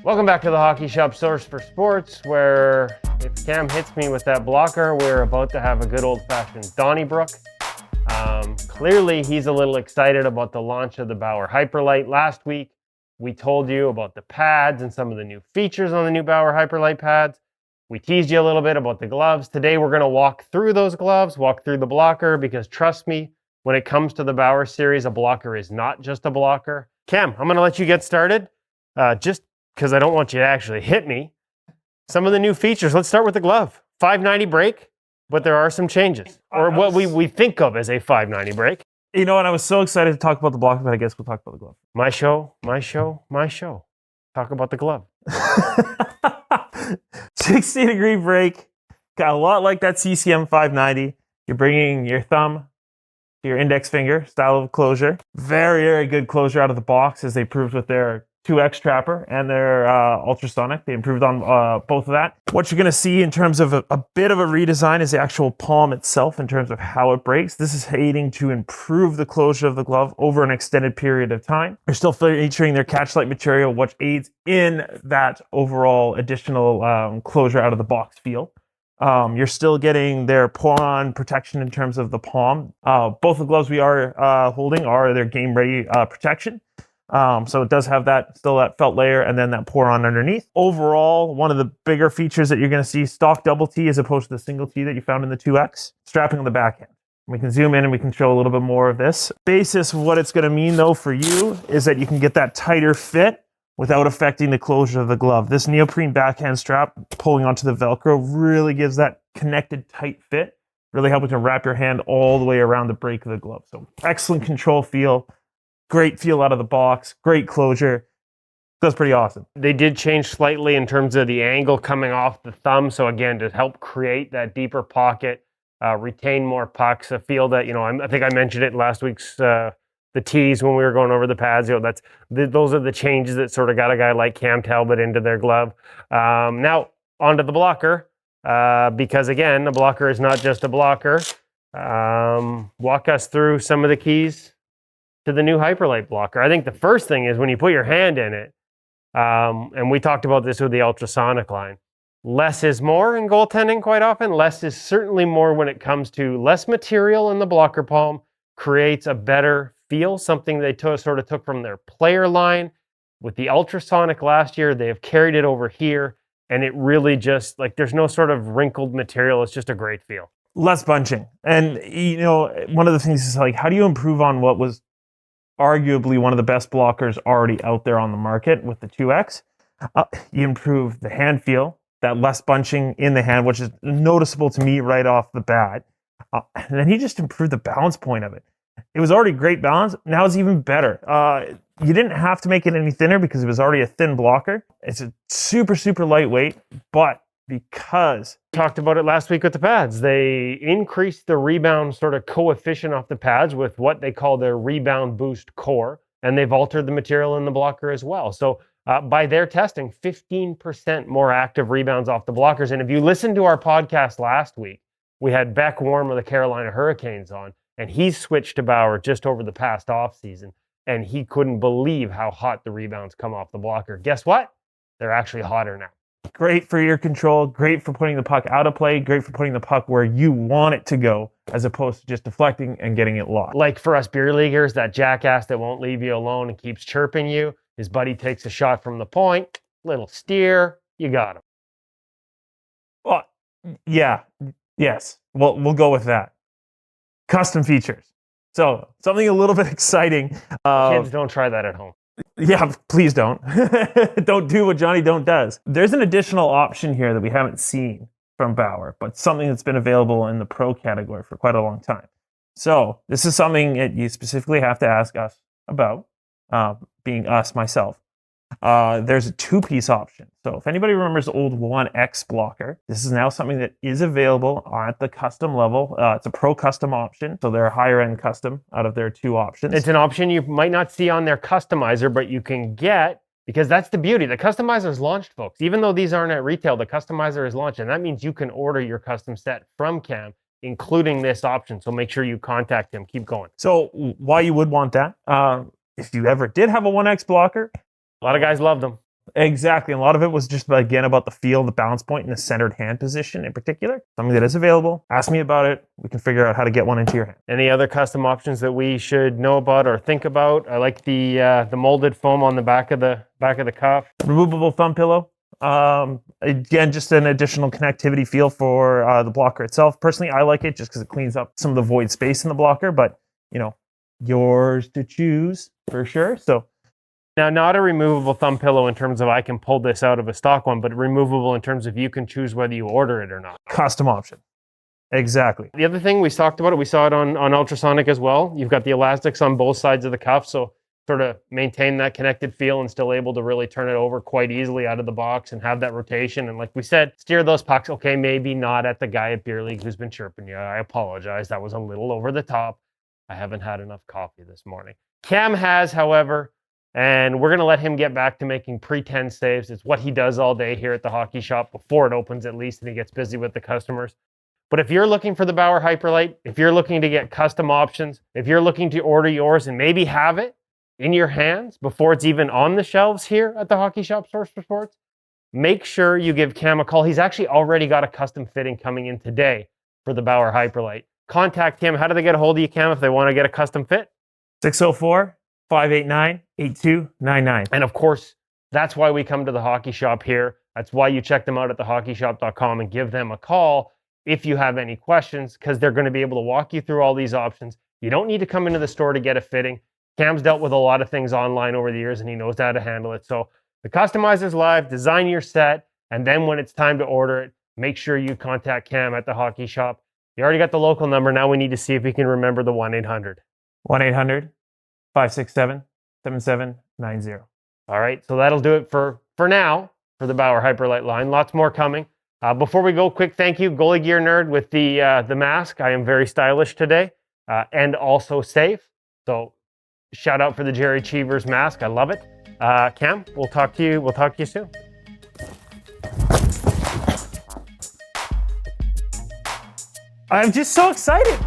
Welcome back to the Hockey Shop Source for Sports, where if Cam hits me with that blocker, we're about to have a good old-fashioned Donnybrook. Clearly, he's a little excited about the launch of the Bauer Hyperlite. Last week, we told you about the pads and some of the new features on the new Bauer Hyperlite pads. We teased you a little bit about the gloves. Today, we're going to walk through those gloves, walk through the blocker, because trust me, when it comes to the Bauer series, a blocker is not just a blocker. Cam, I'm going to let you get started. Just because I don't want you to actually hit me. Some of the new features. Let's start with the glove. 590 break, but there are some changes. Or what we think of as a 590 break. You know what? I was so excited to talk about the block, but I guess we'll talk about the glove. My show. Talk about the glove. 60-degree break. Got a lot like that CCM 590. You're bringing your thumb to your index finger style of closure. Very, very good closure out of the box, as they proved with their 2X trapper and their ultrasonic. They improved on both of that. What you're going to see in terms of a bit of a redesign is the actual palm itself in terms of how it breaks. This is aiding to improve the closure of the glove over an extended period of time. They're still featuring their catch-lite material, which aids in that overall additional closure out of the box feel. You're still getting their pour-on protection in terms of the palm. Both the gloves we are holding are their game-ready protection. So it does have that felt layer and then that pour on underneath. Overall, one of the bigger features that you're going to see, stock double T as opposed to the single T that you found in the 2X. Strapping on the backhand. We can zoom in and we can show a little bit more of this. Basis of what it's going to mean though for you is that you can get that tighter fit without affecting the closure of the glove. This neoprene backhand strap pulling onto the Velcro really gives that connected tight fit, really helping to wrap your hand all the way around the break of the glove. So excellent control feel. Great feel out of the box, great closure. That's pretty awesome. They did change slightly in terms of the angle coming off the thumb. So again, to help create that deeper pocket, retain more pucks, a feel that, I think I mentioned it in last week's the tease when we were going over the pads. Those are the changes that sort of got a guy like Cam Talbot into their glove. Now, onto the blocker, because again, the blocker is not just a blocker. Walk us through some of the keys to the new Hyperlite blocker. I think the first thing is when you put your hand in it, and we talked about this with the ultrasonic line, less is more in goaltending quite often. Less is certainly more when it comes to less material in the blocker palm, creates a better feel, something they sort of took from their player line. With the ultrasonic last year, they have carried it over here, and it really just, there's no sort of wrinkled material. It's just a great feel. Less bunching. And, one of the things is how do you improve on what was arguably one of the best blockers already out there on the market with the 2X. You improve the hand feel, that less bunching in the hand, which is noticeable to me right off the bat. And then he just improved the balance point of it. It was already great balance. Now it's even better. You didn't have to make it any thinner because it was already a thin blocker. It's a super, super lightweight, but because talked about it last week with the pads, they increased the rebound sort of coefficient off the pads with what they call their rebound boost core, and they've altered the material in the blocker as well. So by their testing, 15% more active rebounds off the blockers. And if you listened to our podcast last week, we had Beck Warm of the Carolina Hurricanes on, and he switched to Bauer just over the past offseason, and he couldn't believe how hot the rebounds come off the blocker. Guess what? They're actually hotter now. Great for your control, great for putting the puck out of play, great for putting the puck where you want it to go, as opposed to just deflecting and getting it lost. Like for us beer leaguers, that jackass that won't leave you alone and keeps chirping you, his buddy takes a shot from the point, little steer, you got him. Well, yes, well, we'll go with that. Custom features. So, something a little bit exciting. Kids, don't try that at home. Yeah, please don't. Don't do what Johnny Don't does. There's an additional option here that we haven't seen from Bauer, but something that's been available in the pro category for quite a long time. So this is something that you specifically have to ask us about, being us, myself. There's a two-piece option. So if anybody remembers the old 1X blocker, this is now something that is available at the custom level. It's a pro custom option, so they're a higher end custom out of their two options. It's an option you might not see on their customizer, but you can get, because that's the beauty. The customizer is launched, folks. Even though these aren't at retail, the customizer is launched, and that means you can order your custom set from Cam, including this option. So make sure you contact him. Keep going. So why you would want that? If you ever did have a 1X blocker, a lot of guys love them. Exactly. And a lot of it was just, again, about the feel, the balance point, and the centered hand position in particular. Something that is available. Ask me about it. We can figure out how to get one into your hand. Any other custom options that we should know about or think about? I like the molded foam on the back of the cuff. Removable thumb pillow. Again, just an additional connectivity feel for the blocker itself. Personally, I like it just because it cleans up some of the void space in the blocker, but yours to choose for sure. So now, not a removable thumb pillow in terms of I can pull this out of a stock one, but removable in terms of you can choose whether you order it or not. Custom option. Exactly. The other thing we talked about it, we saw it on ultrasonic as well. You've got the elastics on both sides of the cuff, so sort of maintain that connected feel and still able to really turn it over quite easily out of the box and have that rotation. And like we said, steer those pucks. Okay, maybe not at the guy at Beer League who's been chirping you. I apologize. That was a little over the top. I haven't had enough coffee this morning. Cam has, however, and we're going to let him get back to making pretend saves. It's what he does all day here at the hockey shop before it opens at least, and he gets busy with the customers. But if you're looking for the Bauer Hyperlite, if you're looking to get custom options, if you're looking to order yours and maybe have it in your hands before it's even on the shelves here at the hockey shop Source for Sports, make sure you give Cam a call. He's actually already got a custom fitting coming in today for the Bauer Hyperlite. Contact him. How do they get a hold of you, Cam, if they want to get a custom fit? 604-589-8299. And of course, that's why we come to the hockey shop here. That's why you check them out at thehockeyshop.com and give them a call if you have any questions, because they're going to be able to walk you through all these options. You don't need to come into the store to get a fitting. Cam's dealt with a lot of things online over the years, and he knows how to handle it. So the customizer's live, design your set, and then when it's time to order it, make sure you contact Cam at the hockey shop. You already got the local number. Now we need to see if we can remember the 1-800. 1-800-567-7790. All right, so that'll do it for now for the Bauer Hyperlite line. Lots more coming. Before we go, quick thank you, Goalie Gear Nerd, with the mask. I am very stylish today and also safe. So shout out for the Jerry Cheevers mask. I love it. Cam, we'll talk to you soon. I'm just so excited.